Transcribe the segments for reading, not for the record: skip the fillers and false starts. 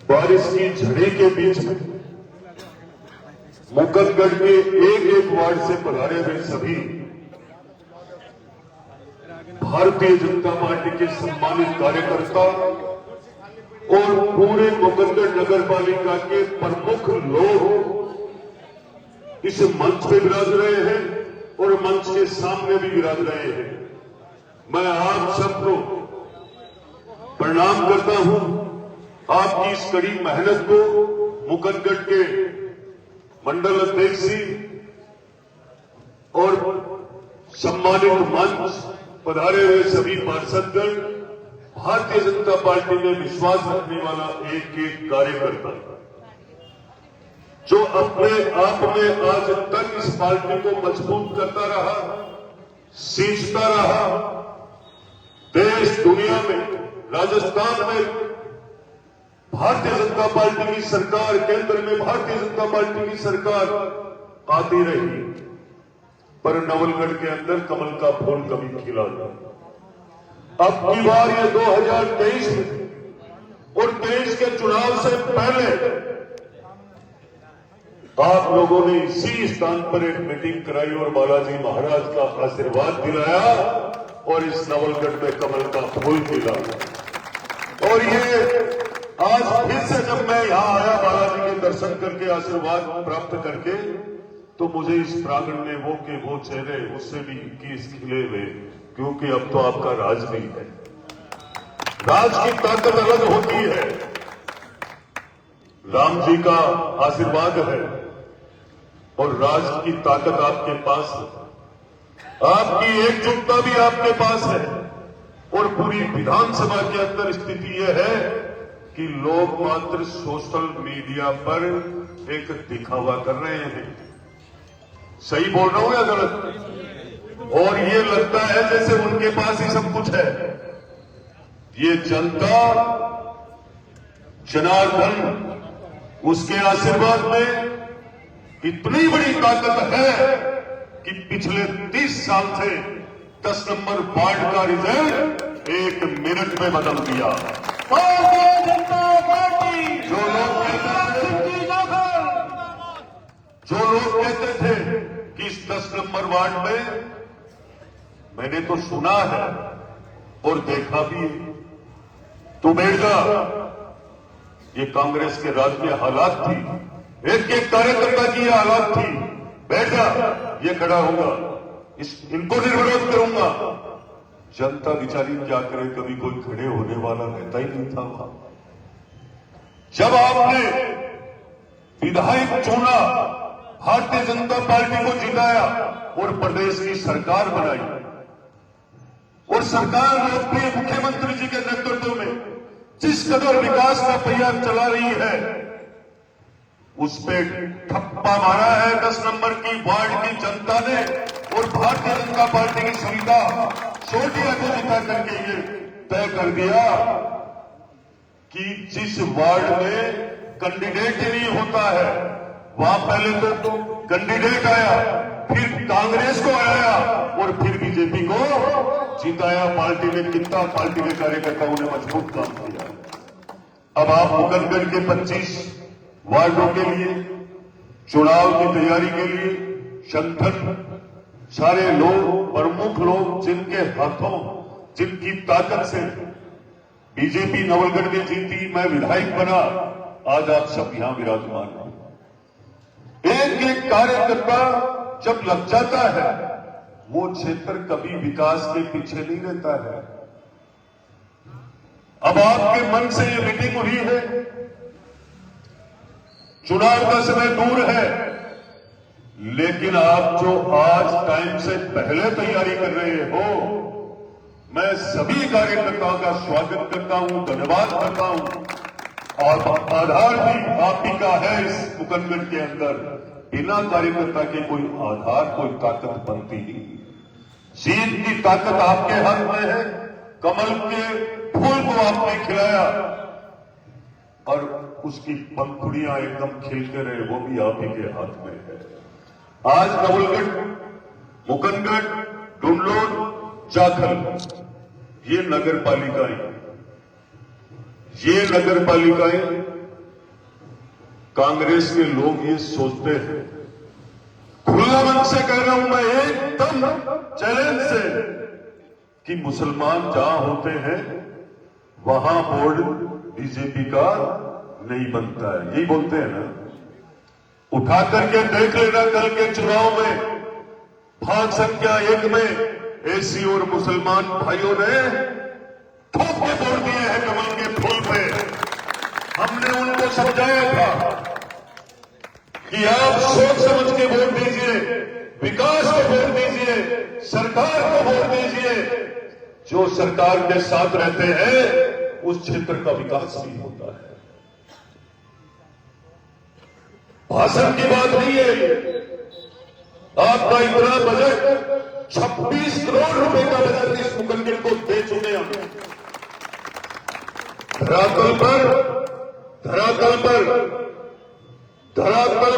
बारिश की झड़ी के बीच में मुकंदगढ़ के एक एक वार्ड से पधारे हुए सभी भारतीय जनता पार्टी के सम्मानित कार्यकर्ता और पूरे मुकंदगढ़ नगर पालिका के प्रमुख लोग इस मंच पे विराज रहे हैं और मंच के सामने भी विराज रहे हैं। मैं आप सबको प्रणाम करता हूं। आपकी इस कड़ी मेहनत को मुकंदगढ़ के मंडल अध्यक्ष जी और सम्मानित मंच पधारे हुए सभी पार्षदगण, भारतीय जनता पार्टी में विश्वास रखने वाला एक एक कार्यकर्ता जो अपने आप में आज तक इस पार्टी को मजबूत करता रहा, सींचता रहा। देश दुनिया में, राजस्थान में भारतीय जनता पार्टी की सरकार, केंद्र में भारतीय जनता पार्टी की सरकार आती रही, पर नवलगढ़ के अंदर कमल का फूल कभी खिला नहीं। अब की बार ये 2023 में और 23 के चुनाव से पहले आप लोगों ने इसी स्थान पर एक मीटिंग कराई और बालाजी महाराज का आशीर्वाद दिलाया और इस नवलगढ़ में कमल का फूल खिला। और ये आज फिर से जब मैं यहां आया बालाजी के दर्शन करके, आशीर्वाद प्राप्त करके, तो मुझे इस प्रांगण में वो के वो चेहरे उससे भी 21 खिले हुए, क्योंकि अब तो आपका राज नहीं है। राज की ताकत अलग होती है। राम जी का आशीर्वाद है और राज की ताकत आपके पास है। आपकी एकजुटता भी आपके पास है। और पूरी विधानसभा के अंदर स्थिति यह है कि लोग मात्र सोशल मीडिया पर एक दिखावा कर रहे हैं। सही बोल रहा हूं या गलत? और ये लगता है जैसे उनके पास ही सब कुछ है। ये जनता, जनार्दन, उसके आशीर्वाद में इतनी बड़ी ताकत है कि पिछले 30 साल से 10 नंबर वार्ड का रिजल्ट 1 मिनट में बदल दिया। भारतीय जनता पार्टी जो लोग कहते थे कि इस 10 नंबर वार्ड में, मैंने तो सुना है और देखा भी है, तो बेटा ये कांग्रेस के राज में हालात थी, एक एक कार्यकर्ता की यह हालात थी, बैठ जा, ये खड़ा होगा, इनको निर्विरोध करूंगा। जनता बेचारी क्या करे, कभी कोई खड़े होने वाला रहता ही नहीं था वहां। जब आपने विधायक चुना, भारतीय जनता पार्टी को जिताया और प्रदेश की सरकार बनाई, और सरकार लोकप्रिय मुख्यमंत्री जी के नेतृत्व में जिस कदर विकास का पहिया चला रही है, उस पे ठप्पा मारा है 10 नंबर की वार्ड की जनता ने। और भारतीय जनता पार्टी की सुविधा छोटिया को जिता करके ये तय कर दिया कि जिस वार्ड में कैंडिडेट ही नहीं होता है, वहां पहले तो कैंडिडेट आया, फिर कांग्रेस को आया और फिर बीजेपी को जिताया। पार्टी ने कितना, पार्टी के कार्यकर्ताओं ने मजबूत काम किया। अब आप मुकंदगढ़ के 25 वार्डों के लिए चुनाव की तैयारी के लिए संगठन, सारे लोग, प्रमुख लोग जिनके हाथों, जिनकी ताकत से बीजेपी नवलगढ़ में जीती, मैं विधायक बना, आज आप सब यहां विराजमान हैं। एक एक कार्यकर्ता जब लग जाता है, वो क्षेत्र कभी विकास के पीछे नहीं रहता है। अब आपके मन से ये मीटिंग हुई है, चुनाव का समय दूर है, लेकिन आप जो आज टाइम से पहले तैयारी कर रहे हो, मैं सभी कार्यकर्ताओं का स्वागत करता हूं, धन्यवाद करता हूं। और आधार भी आप ही का है इस मुकंदगढ़ के अंदर। बिना कार्यकर्ता के कोई आधार, कोई ताकत बनती नहीं। जीत की ताकत आपके हाथ में है। कमल के फूल को आपने खिलाया और उसकी पंखुड़ियां एकदम खिलते रहे, वो भी आप ही के हाथ में है। आज नवलगढ़, मुकंदगढ़, डुंडलोर, जाखल, ये नगर पालिकाएं कांग्रेस के लोग ये सोचते हैं, खुला मन से कह रहा हूं मैं एकदम चैलेंज से, कि मुसलमान जहां होते हैं वहां बोर्ड बीजेपी का नहीं बनता है। यही बोलते हैं ना। उठा करके देख लेना कल के चुनाव में भाग संख्या 1 में एसी और मुसलमान भाइयों ने ठोक के तोड़ दिए हैं कमल के फूल पे। हमने उनको समझाया था कि आप सोच समझ के वोट दीजिए, विकास को वोट दीजिए, सरकार को वोट दीजिए। जो सरकार के साथ रहते हैं उस क्षेत्र का विकास भी होता है। भाषण की बात नहीं है। आपका इतना बजट 26 करोड़ रुपए का बजट इस मुकद्दर को दे चुके हम। धरातल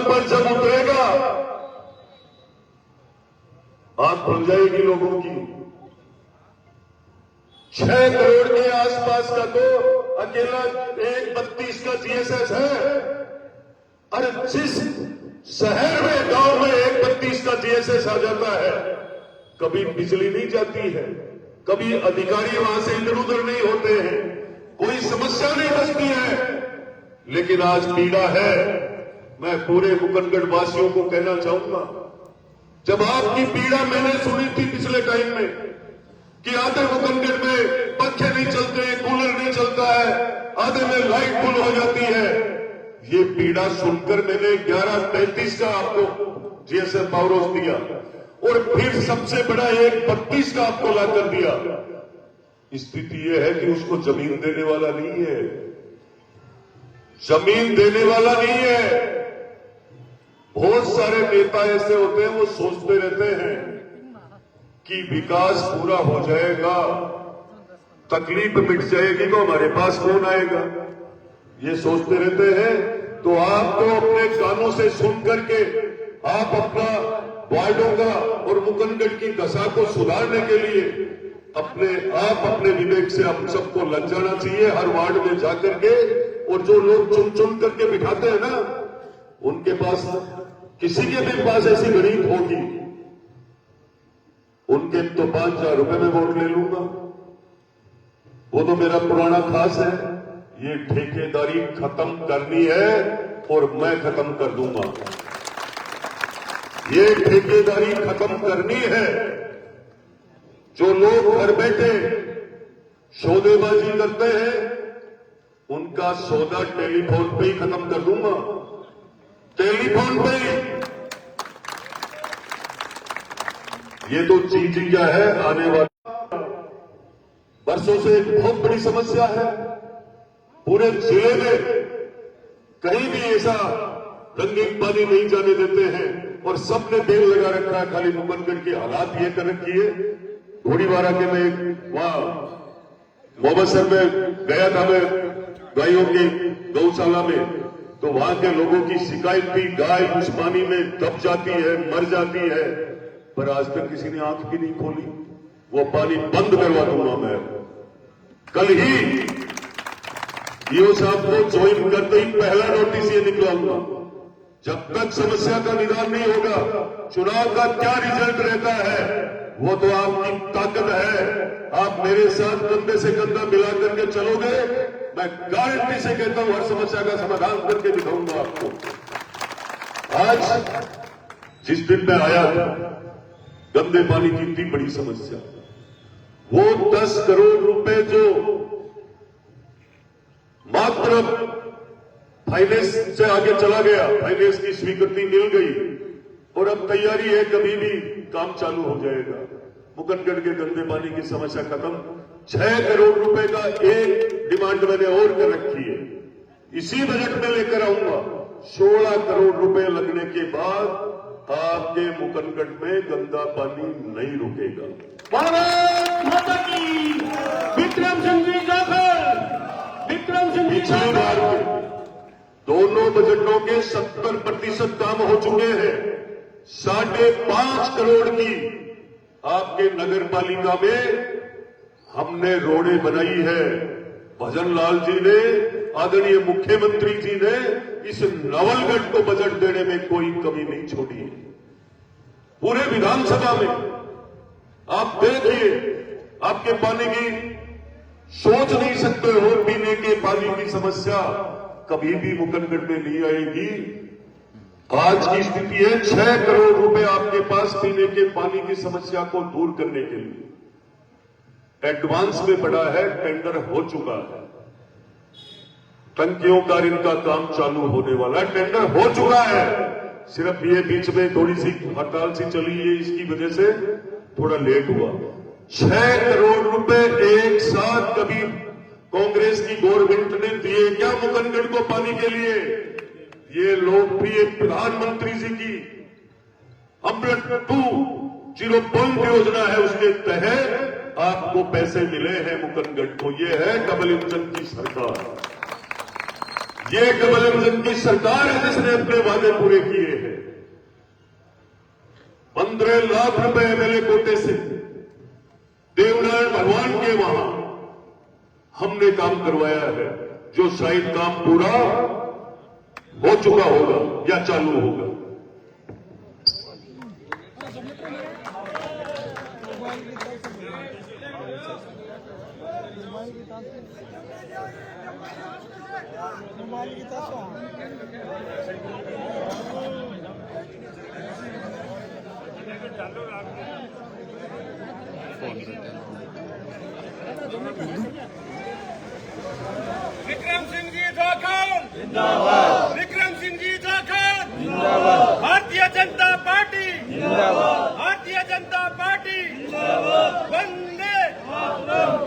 पर जब उतरेगा आंख खुल जाएगी लोगों की। 6 करोड़ के आसपास का तो अकेला 1.32 का जीएसएस है। अरे जिस शहर में गांव में 1.32 का जीएसएस आ जाता है, कभी बिजली नहीं जाती है, कभी अधिकारी वहां से इधर उधर नहीं होते हैं, कोई समस्या नहीं बचती है। लेकिन आज पीड़ा है। मैं पूरे मुकंदगढ़ वासियों को कहना चाहूंगा, जब आपकी पीड़ा मैंने सुनी थी पिछले टाइम में कि आधे मुकंदगढ़ में पंखे नहीं चलते, कूलर नहीं चलता है, आधे में लाइट गुल हो जाती है, ये पीड़ा सुनकर मैंने 11:33 का आपको जीएसएस पावरोस दिया और फिर सबसे बड़ा 1.32 का आपको लाकर दिया। स्थिति यह है कि उसको जमीन देने वाला नहीं है, जमीन देने वाला नहीं है। बहुत सारे नेता ऐसे होते हैं, वो सोचते रहते हैं कि विकास पूरा हो जाएगा, तकलीफ मिट जाएगी तो हमारे पास कौन आएगा, ये सोचते रहते हैं। तो आपको अपने कानों से सुन करके आप अपना वार्डों का और मुकंदगढ़ की दशा को सुधारने के लिए अपने विवेक से हम सबको लग जाना चाहिए हर वार्ड में जाकर के। और जो लोग चुन चुन करके बिठाते हैं ना, उनके पास किसी के भी पास ऐसी गरीब होगी, उनके तो 5,000 रुपए में वोट ले लूंगा। वो तो मेरा पुराना खास है। ये ठेकेदारी खत्म करनी है और मैं खत्म कर दूंगा। ये ठेकेदारी खत्म करनी है। जो लोग घर बैठे सौदेबाजी करते हैं, उनका सौदा टेलीफोन पे ही खत्म कर दूंगा। टेलीफोन पे ही। ये तो चीज क्या है, आने वाले वर्षों से एक बहुत बड़ी समस्या है। पूरे जिले में कहीं भी ऐसा रंगीन पानी नहीं जाने देते हैं और सबने बेल लगा रखा है। खाली मुकंदगढ़ के हालात ये कर रखी है। घोड़ीवारा के में वहां मोहम्मदसर में गया था मैं, गायों की गौशाला में, तो वहां के लोगों की शिकायत थी, गाय उस पानी में दब जाती है, मर जाती है, पर आज तक किसी ने आंख भी नहीं खोली। वो पानी बंद करवा दूंगा मैं। कल ही ईओ साहब को ज्वाइन करते ही पहला नोटिस ये निकलाऊंगा। जब तक समस्या का निदान नहीं होगा, चुनाव का क्या रिजल्ट रहता है वो तो आपकी ताकत है। आप मेरे साथ कंधे से कंधा मिला करके चलोगे, मैं गारंटी से कहता हूं हर समस्या का समाधान करके दिखाऊंगा आपको। आज जिस दिन मैं आया था, गंदे पानी की इतनी बड़ी समस्या, वो 10 करोड़ रुपए जो मात्र फाइनेंस से आगे चला गया, फाइनेंस की स्वीकृति मिल गई और अब तैयारी है, कभी भी काम चालू हो जाएगा। मुकंदगढ़ के गंदे पानी की समस्या खत्म। 6 करोड़ रुपए का एक डिमांड मैंने और कर रखी है, इसी बजट में लेकर आऊंगा। 16 करोड़ रुपए लगने के बाद आपके मुकंदगढ़ में गंदा पानी नहीं रुकेगा। भारत माता की। विक्रम सिंह जी जाखड़, विक्रम सिंह जी पिछली बार के दोनों बजटों के 70% काम हो चुके हैं। 5.5 करोड़ की आपके नगर पालिका में हमने रोडें बनाई है। भजन लाल जी ने आदरणीय मुख्यमंत्री जी ने इस नवलगढ़ को बजट देने में कोई कमी नहीं छोड़ी है। पूरे विधानसभा में आप देखिए, आपके पानी की सोच नहीं सकते हो, पीने के पानी की समस्या कभी भी मुकंदगढ़ में नहीं आएगी। आज की स्थिति है 6 करोड़ रुपए आपके पास पीने के पानी की समस्या को दूर करने के लिए एडवांस में पड़ा है, टेंडर हो चुका है, टंकियों का इनका काम चालू होने वाला है, टेंडर हो चुका है। सिर्फ ये बीच में थोड़ी सी हड़ताल सी चली है, इसकी वजह से थोड़ा लेट हुआ। 6 करोड़ रुपए एक साथ कभी कांग्रेस की गवर्नमेंट ने दिए क्या मुकंदगढ़ को पानी के लिए? ये लोकप्रिय प्रधानमंत्री जी की अमृत 2.0 योजना है, उसके तहत आपको पैसे मिले हैं मुकंदगढ़ को। ये है डबल इंजन की सरकार, ये डबल इंजन की सरकार है जिसने अपने वादे पूरे किए हैं। 15 लाख रुपए एमएलए कोटे से देवनारायण भगवान के वहां हमने काम करवाया है, जो शायद काम पूरा हो चुका होगा या चालू होगा। विक्रम सिंह जी झारखंड जिंदाबाद। विक्रम सिंह जी झारखंड जिंदाबाद। भारतीय जनता पार्टी जिंदाबाद। भारतीय जनता पार्टी जिंदाबाद। वंदे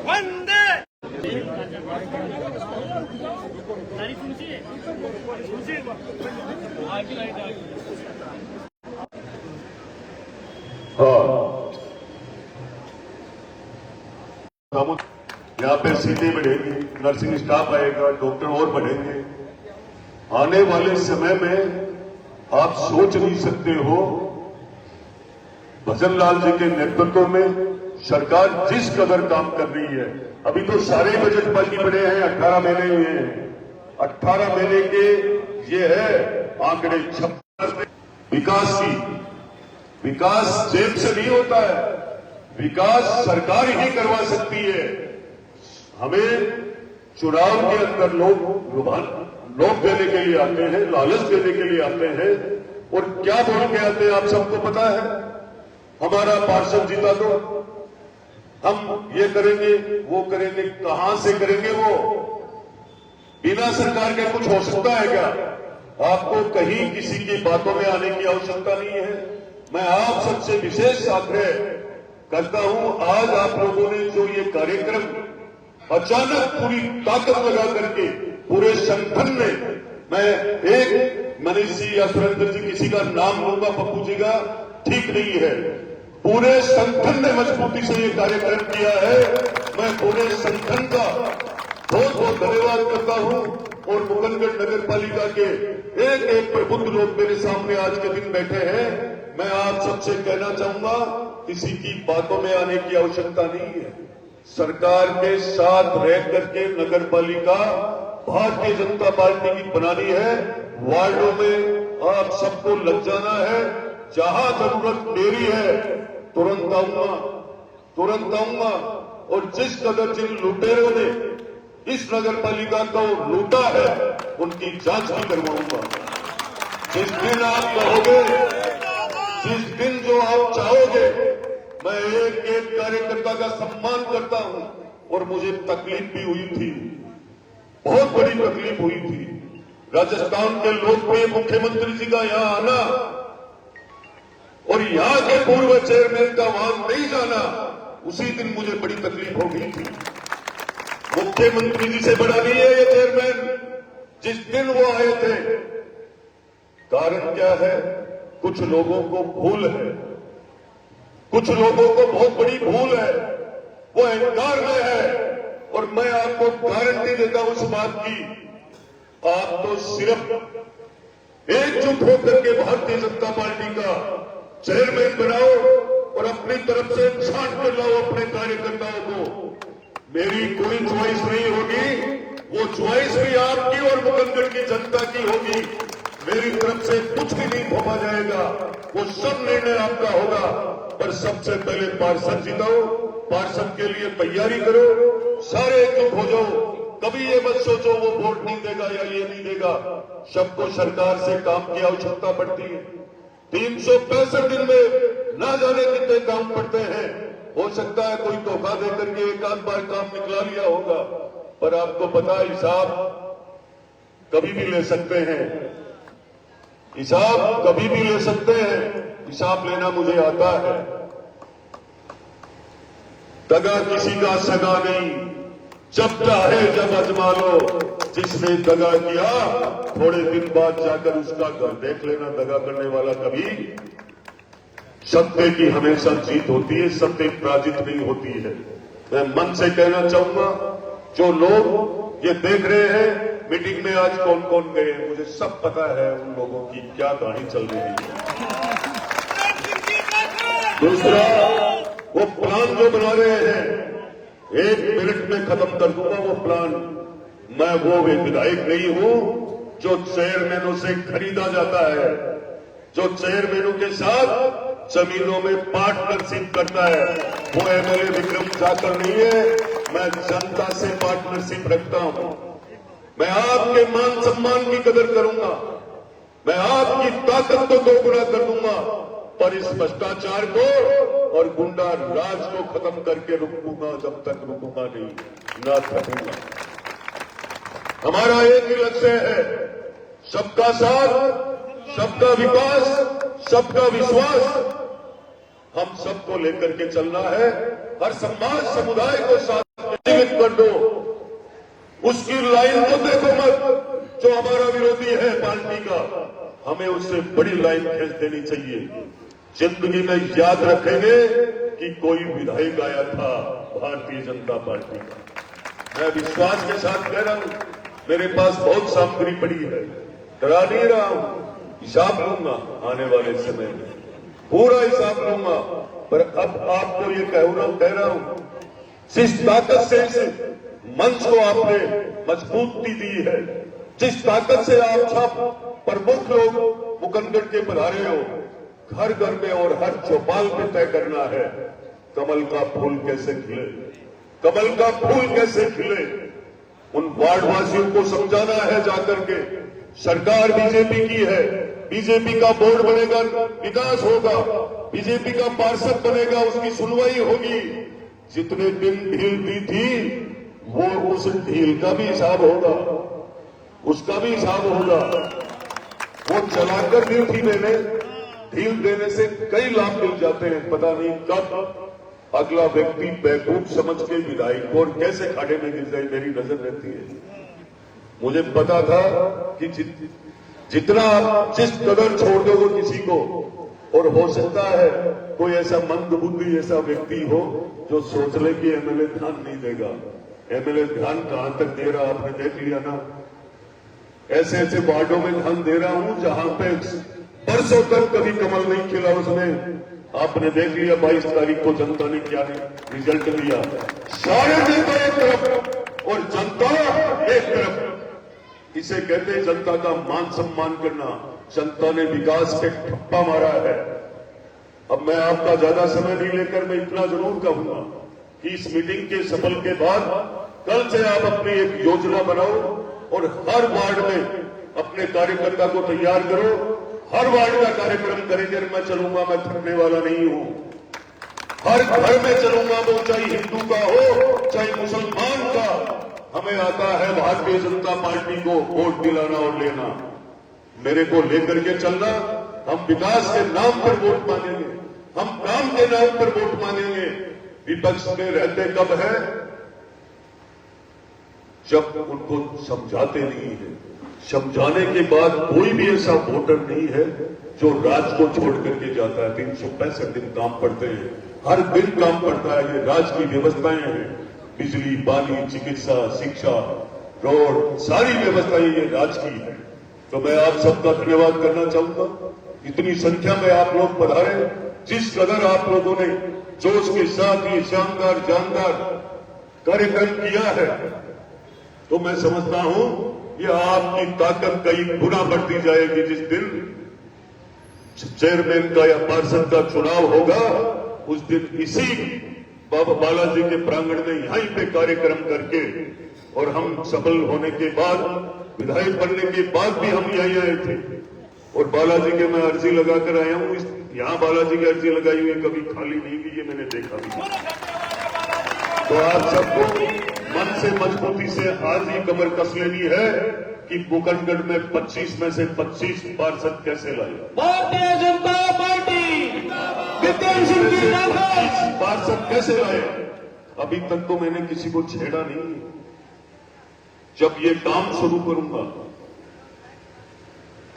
वंदे। यहाँ पे सीटें बढ़ेगी, नर्सिंग स्टाफ आएगा, डॉक्टर और बढ़ेंगे। आने वाले समय में आप सोच नहीं सकते हो, भजन लाल जी के नेतृत्व में सरकार जिस कदर काम कर रही है। अभी तो सारे बजट बाकी पड़े हैं, 18 महीने हुए हैं। 18 महीने के ये है आंकड़े 26 विकास की। विकास जेब से नहीं होता है, विकास सरकार ही करवा सकती है। हमें चुनाव के अंदर लोग देने के लिए आते हैं, लालच देने के लिए आते हैं, और क्या बोल के आते हैं आप सबको पता है। हमारा पार्षद जीता दो, हम ये करेंगे वो करेंगे। कहां से करेंगे वो? बिना सरकार के कुछ हो सकता है क्या? आपको कहीं किसी की बातों में आने की आवश्यकता नहीं है। मैं आप सबसे विशेष आग्रह करता हूं, आज आप लोगों ने जो ये कार्यक्रम अचानक पूरी ताकत लगा करके पूरे संगठन में, मैं एक मनीष जी या सुरेंद्र जी किसी का नाम लूंगा, पप्पू जी का ठीक नहीं है, पूरे संगठन ने मजबूती से ये कार्यक्रम किया है। मैं पूरे संगठन का बहुत बहुत धन्यवाद करता हूं। और मुकंदगढ़ नगर पालिका के एक एक प्रबुद्ध लोग मेरे सामने आज के दिन बैठे हैं। मैं आप सबसे कहना चाहूंगा, किसी की बातों में आने की आवश्यकता नहीं है। सरकार के साथ रह करके नगर पालिका भारतीय जनता पार्टी की बनानी है। वार्डों में आप सबको लग जाना है। जहां जरूरत मेरी है तुरंत आऊंगा, तुरंत आऊंगा। और जिस कदर जिन लुटेरों ने इस नगर पालिका को लूटा है उनकी जांच भी करवाऊंगा। जिस दिन आप कहोगे, जिस दिन जो आप चाहोगे, मैं एक एक कार्यकर्ता का सम्मान करता हूं। और मुझे तकलीफ भी हुई थी, बहुत बड़ी तकलीफ हुई थी। राजस्थान के लोकप्रिय मुख्यमंत्री जी का यहां आना और यहां के पूर्व चेयरमैन का वहां नहीं जाना, उसी दिन मुझे बड़ी तकलीफ हो गई थी। मुख्यमंत्री जी से बड़ा नहीं है ये चेयरमैन, जिस दिन वो आए थे। कारण क्या है? कुछ लोगों को भूल है, कुछ लोगों को बहुत बड़ी भूल है, वो अहंकार में है। और मैं आपको गारंटी देता हूं इस बात की, आप तो सिर्फ एकजुट होकर के भारतीय जनता पार्टी का चेयरमैन बनाओ और अपनी तरफ से छांट कर लाओ अपने कार्यकर्ताओं को। मेरी कोई च्वाइस नहीं होगी, वो च्वाइस भी आपकी और मुकंदर की जनता की होगी। मेरी तरफ से कुछ भी नहीं थोपा जाएगा, वो सब निर्णय आपका होगा। पर सबसे पहले पार्षद जिताओ, पार्षद के लिए तैयारी करो, सारे एकजुट हो जाओ। कभी ये मत सोचो वो वोट नहीं देगा या ये नहीं देगा। सबको सरकार से काम की आवश्यकता पड़ती है। 365 दिन में ना जाने कितने काम पड़ते हैं। हो सकता है कोई धोखा देकर के एक आध बार काम निकला लिया होगा, पर आपको पता है हिसाब कभी भी ले सकते हैं, हिसाब कभी भी ले सकते हैं। हिसाब लेना मुझे आता है। दगा किसी का सगा नहीं, जब चाहे जब अजमा लो। जिसने दगा किया थोड़े दिन बाद जाकर उसका घर देख लेना। दगा करने वाला कभी सत्य की हमेशा जीत होती है, सत्य पराजित नहीं होती है। मैं मन से कहना चाहूंगा, जो लोग ये देख रहे हैं मीटिंग में आज कौन कौन गए, मुझे सब पता है उन लोगों की क्या कहानी चल रही है। दूसरा, वो प्लान जो बना रहे हैं 1 मिनट में खत्म कर दूंगा वो प्लान। मैं वो विधायक नहीं हूं जो चेयरमैनों से खरीदा जाता है, जो चेयरमैनों के साथ जमीनों में पार्टनरशिप करता है। वो एमएलए विक्रम जाकर नहीं है। मैं जनता से पार्टनरशिप रखता हूं। मैं आपके मान सम्मान की कदर करूंगा, मैं आपकी ताकत को दोगुना कर दूंगा, पर इस भ्रष्टाचार को और गुंडा राज को खत्म करके रुकूंगा। जब तक रुकूंगा नहीं, ना थकूंगा। हमारा एक ही लक्ष्य है, सबका साथ, सबका विकास, सबका विश्वास। हम सबको लेकर के चलना है। हर समाज समुदाय को साथ जीवित कर दो। उसकी लाइन को देखो मत जो हमारा विरोधी है पार्टी का, हमें उससे बड़ी लाइन खींच देनी चाहिए। जिंदगी में याद रखेंगे कि कोई विधायक आया था भारतीय जनता पार्टी का। मैं विश्वास के साथ कह रहा हूं, मेरे पास बहुत सामग्री पड़ी है, डरा नहीं रहा हूं। हिसाब लूंगा आने वाले समय में, पूरा हिसाब लूंगा। पर अब आपको ये कह रहा हूं, जिस ताकत से इस मंच को आपने मजबूती दी है, जिस ताकत से आप सब प्रमुख लोग मुकंदर के पधारे हो, घर घर में और हर चौपाल पे तय करना है कमल का फूल कैसे खिले, कमल का फूल कैसे खिले। उन वार्डवासियों को समझाना है जाकर के, सरकार बीजेपी की है, बीजेपी का बोर्ड बनेगा, विकास होगा, बीजेपी का पार्षद बनेगा, उसकी सुनवाई होगी। जितने दिन ढील दी थी वो उस ढील का भी हिसाब होगा, उसका भी हिसाब होगा। वो चलाकर दी थी मैंने, ढील देने से कई लाभ मिल जाते हैं। पता नहीं कब अगला व्यक्ति बेवकूफ समझ के विधायक को और कैसे खाड़े में गिर जाए, मेरी नजर रहती है। मुझे पता था कि जितना आप जिस कदर छोड़ दोगे किसी को, और हो सकता है कोई ऐसा मंद बुद्धि ऐसा व्यक्ति हो जो सोच ले कि एमएलए ध्यान नहीं देगा। एमएलए ध्यान कहां तक दे रहा आपने देख लिया ना। ऐसे ऐसे वार्डों में ध्यान दे रहा हूं जहां पे बरसों तक कभी कमल नहीं खिला, उसमें आपने देख लिया 22 तारीख को जनता ने क्या रिजल्ट दिया। सारे नेता एक तरफ और जनता एक तरफ। इसे कहते हैं जनता का मान सम्मान करना। जनता ने विकास पे ठप्पा मारा है। अब मैं आपका ज्यादा समय नहीं लेकर मैं इतना जरूर कहूंगा कि इस मीटिंग के सफल के बाद कल से आप अपनी एक योजना बनाओ और हर वार्ड में अपने कार्यकर्ता को तैयार करो। हर वार्ड का कार्यक्रम करेंगे। मैं चलूंगा, मैं थकने वाला नहीं हूं। हर घर में चलूंगा, वो चाहे हिंदू का हो चाहे मुसलमान का। हमें आता है भारतीय जनता पार्टी को वोट दिलाना और लेना। मेरे को लेकर के चलना। हम विकास के नाम पर वोट मांगेंगे, हम काम के नाम पर वोट मांगेंगे। विपक्ष में रहते कब है? जब उनको समझाते नहीं है। समझाने के बाद कोई भी ऐसा वोटर नहीं है जो राज को छोड़ करके जाता है। 365 दिन काम पड़ते हैं, हर दिन काम पड़ता है। ये राज की व्यवस्थाएं हैं, बिजली, पानी, चिकित्सा, शिक्षा, रोड, सारी व्यवस्थाएं ये राज की है। तो मैं आप सबका धन्यवाद करना चाहूंगा। इतनी संख्या में आप लोग पधारे, जिस कदर आप लोगों ने जोश के साथ ये शानदार जानदार कार्यक्रम किया है, तो मैं समझता हूं ये आपकी ताकत कई गुना बढ़ती जाएगी। जिस दिन चेयरमैन का या पार्षद का चुनाव होगा उस दिन इसी बाबा बालाजी के प्रांगण में यहीं पे कार्यक्रम करके, और हम सफल होने के बाद, विधायक बनने के बाद भी हम यहीं आए थे और बालाजी के मैं अर्जी लगाकर आया हूं। यहां बालाजी की अर्जी लगाई हुई कभी खाली नहीं हुई, ये मैंने देखा भी। तो आप सबको मन से मजबूती से आज ही कमर कस लेनी है कि बुकनगढ़ में 25 में से 25 पार्षद कैसे लाए। भारतीय जनता पार्टी विक्रम सिंह जी राठौर पार्षद कैसे लाए? अभी तक तो मैंने किसी को छेड़ा नहीं। जब ये काम शुरू करूंगा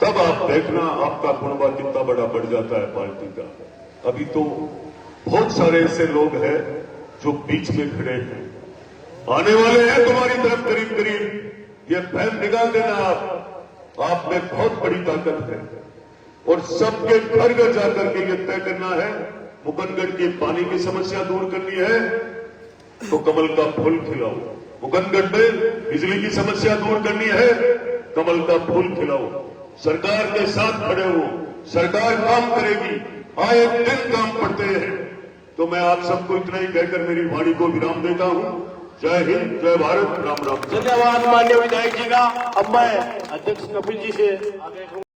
तब आप देखना आपका गुणवा कितना बड़ा बढ़ जाता है पार्टी का। अभी तो बहुत सारे ऐसे लोग हैं जो बीच में खड़े हैं, आने वाले हैं तुम्हारी तरफ करीब करीब। ये फैम निकाल देना आप में बहुत बड़ी ताकत है और सबके घर घर जाकर के ये तय करना है। मुकंदगढ़ की पानी की समस्या दूर करनी है तो कमल का फूल खिलाओ। मुकंदगढ़ में बिजली की समस्या दूर करनी है, कमल का फूल खिलाओ। सरकार के साथ खड़े हो, सरकार काम करेगी, आए दिन काम करते हैं। तो मैं आप सबको इतना ही कहकर मेरी वाणी को विराम देता हूं। जय हिंद, जय भारत, राम राम। धन्यवाद माननीय विधायक जी का। अब मैं अध्यक्ष कपिल जी से आगे